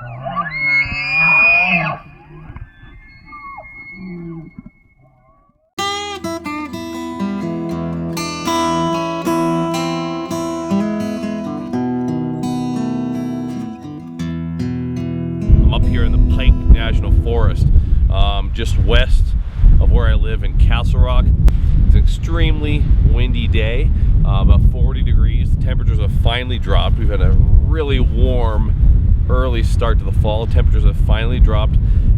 I'm up here in the Pike National Forest, just west of where I live in Castle Rock. It's an extremely windy day, about 40 degrees. The temperatures have finally dropped. We've had a really warm early start to the fall. Temperatures have finally dropped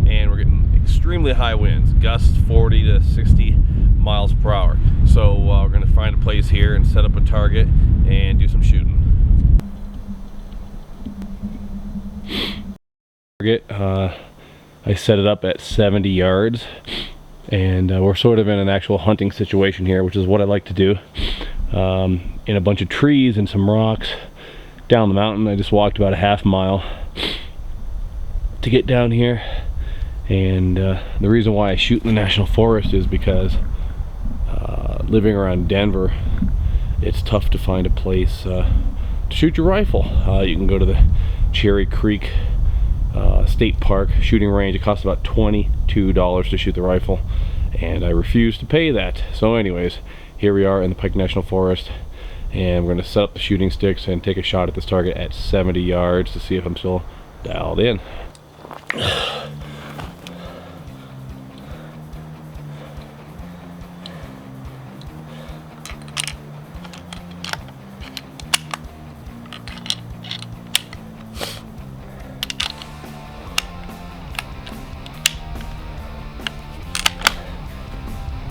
and we're getting extremely high winds, gusts 40 to 60 miles per hour. So we're going to find a place here and set up a target and do some shooting. Target, I set it up at 70 yards. And we're sort of in an actual hunting situation here, which is what I like to do. In a bunch of trees and some rocks down the mountain. I just walked about a half mile to get down here. And the reason why I shoot in the National Forest is because living around Denver, it's tough to find a place to shoot your rifle. You can go to the Cherry Creek State Park shooting range. It costs about $22 to shoot the rifle, and I refuse to pay that. So anyways, here we are in the Pike National Forest, and we're going to set up the shooting sticks and take a shot at this target at 70 yards to see if I'm still dialed in.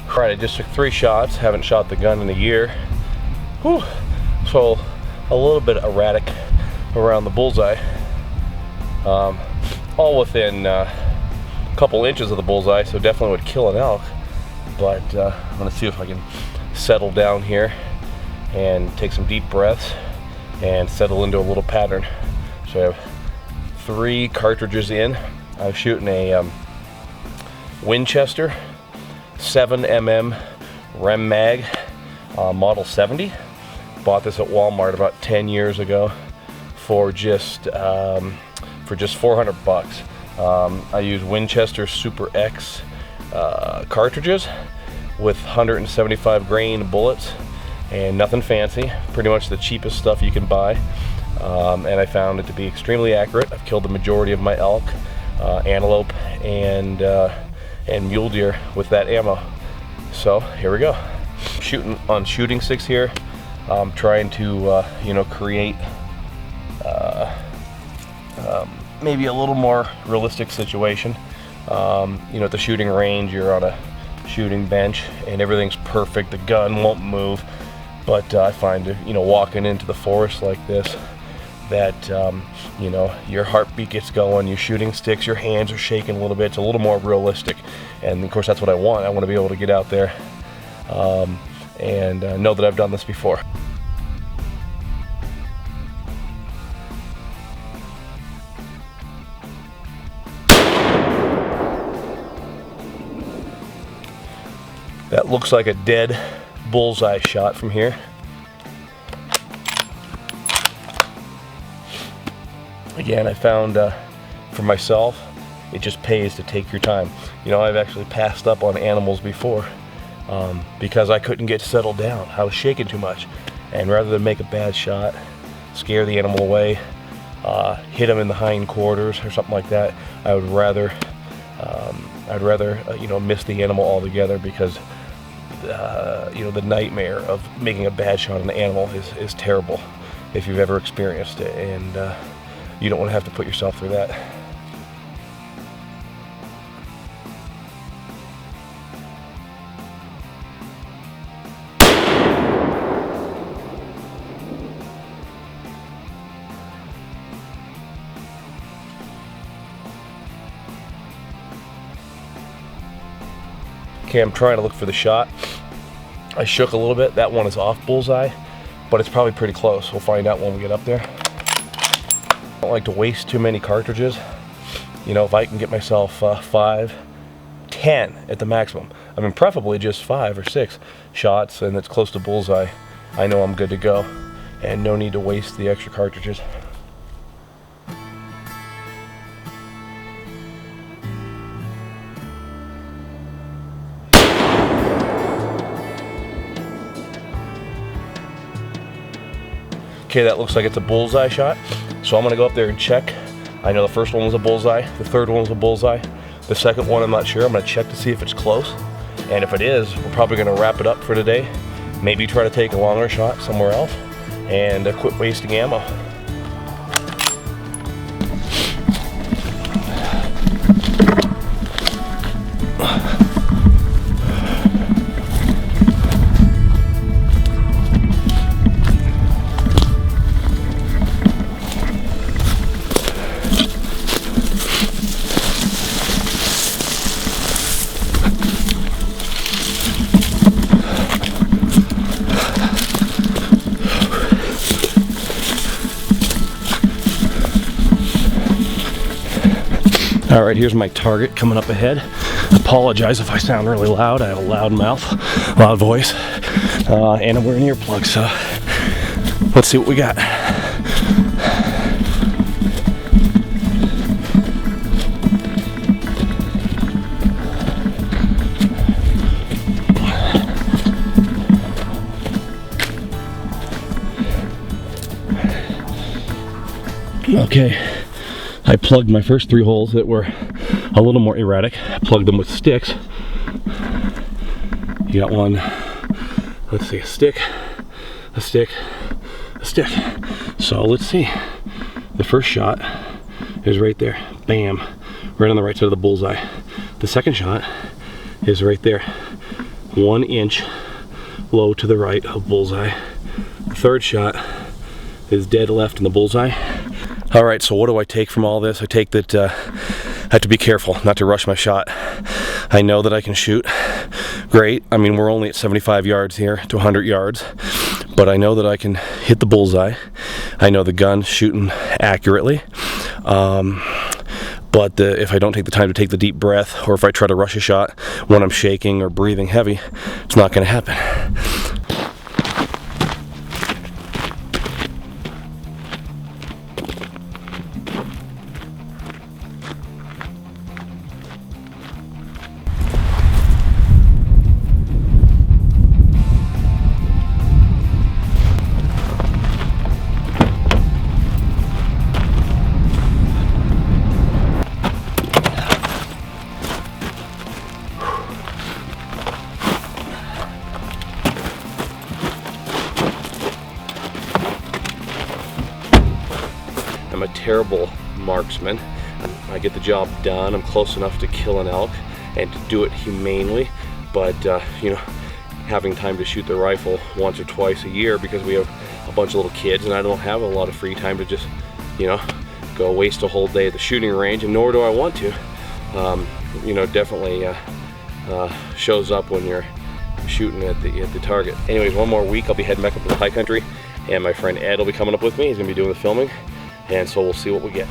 Alright, I just took 3 shots, haven't shot the gun in a year. Whew. So a little bit erratic around the bullseye. All within a couple inches of the bullseye, so definitely would kill an elk. But I'm going to see if I can settle down here and take some deep breaths and settle into a little pattern. So I have 3 cartridges in. I'm shooting a Winchester 7mm Rem Mag Model 70. Bought this at Walmart about 10 years ago for just 400 bucks. I use Winchester Super X cartridges with 175 grain bullets and nothing fancy. Pretty much the cheapest stuff you can buy. And I found it to be extremely accurate. I've killed the majority of my elk, antelope, and mule deer with that ammo. So here we go. Shooting on shooting sticks here. I'm trying to create maybe a little more realistic situation. At the shooting range, you're on a shooting bench and everything's perfect. The gun won't move, but I find walking into the forest like this, that your heartbeat gets going, your shooting sticks, your hands are shaking a little bit. It's a little more realistic, and of course that's what I want. I want to be able to get out there and know that I've done this before. That looks like a dead bullseye shot from here. Again, I found for myself, it just pays to take your time. I've actually passed up on animals before because I couldn't get settled down. I was shaking too much. And rather than make a bad shot, scare the animal away, hit them in the hindquarters or something like that, I'd rather miss the animal altogether, because the nightmare of making a bad shot on an animal is terrible if you've ever experienced it, and you don't want to have to put yourself through that. Okay, I'm trying to look for the shot. I shook a little bit. That one is off bullseye, but it's probably pretty close. We'll find out when we get up there. I don't like to waste too many cartridges. If I can get myself 5, 10 at the maximum. I mean, preferably just 5 or 6 shots, and it's close to bullseye. I know I'm good to go, and no need to waste the extra cartridges. Okay, that looks like it's a bullseye shot. So I'm gonna go up there and check. I know the first one was a bullseye, the third one was a bullseye. The second one, I'm not sure. I'm gonna check to see if it's close. And if it is, we're probably gonna wrap it up for today. Maybe try to take a longer shot somewhere else and quit wasting ammo. All right, here's my target coming up ahead. Apologize if I sound really loud. I have a loud mouth, loud voice, and I'm wearing earplugs, so let's see what we got. Okay, I plugged my first 3 holes that were a little more erratic. I plugged them with sticks. You got one, let's see, a stick, a stick, a stick. So let's see. The first shot is right there, bam, right on the right side of the bullseye. The second shot is right there, 1 inch low to the right of bullseye. The third shot is dead left in the bullseye. All right, so what do I take from all this? I take that I have to be careful not to rush my shot. I know that I can shoot great. I mean, we're only at 75 yards here to 100 yards, but I know that I can hit the bullseye. I know the gun's shooting accurately. But if I don't take the time to take the deep breath, or if I try to rush a shot when I'm shaking or breathing heavy, it's not gonna happen. I'm a terrible marksman. I get the job done. I'm close enough to kill an elk and to do it humanely, but you know, having time to shoot the rifle once or twice a year because we have a bunch of little kids and I don't have a lot of free time to just, you know, go waste a whole day at the shooting range, and nor do I want to. You know, definitely shows up when you're shooting at the target. Anyways, one more week I'll be heading back up to the high country, and my friend Ed will be coming up with me. He's gonna be doing the filming, and so we'll see what we get.